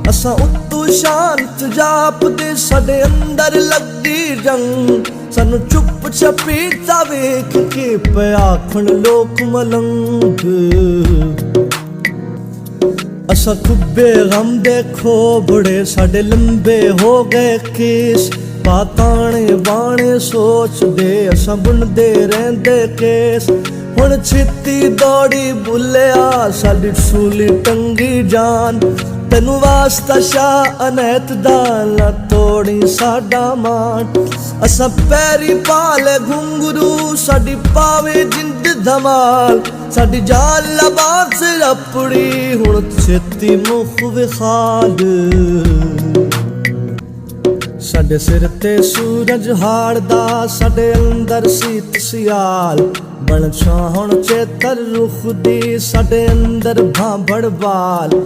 असा उत्तू शांत जापदे साडे अंदर लगदी जंग सानू चुप छपीता वेख के पे आखण लोक मलंग असा खुब्बे गम देखो बड़े साडे लंबे हो गए केस पाताने बाणे सोच दे असा बुनदे रहंदे केस हुण छित्ती दौड़ी बुलिया साडी सूली टंगी जान तेनू वास्ता शाह अनैत दा ना तोड़ी साडा मान असा पैरी पाले घुंगरू साडी पावे जिंद धमाल साडी जान लबात से अपड़ी हुण छित्ती मुख विखाल साडे सिर ते सूरज हाड़दा साडे अंदर सीत सियाल बन छाहण चेतर रुख दी साडे अंदर भांभड़ बाल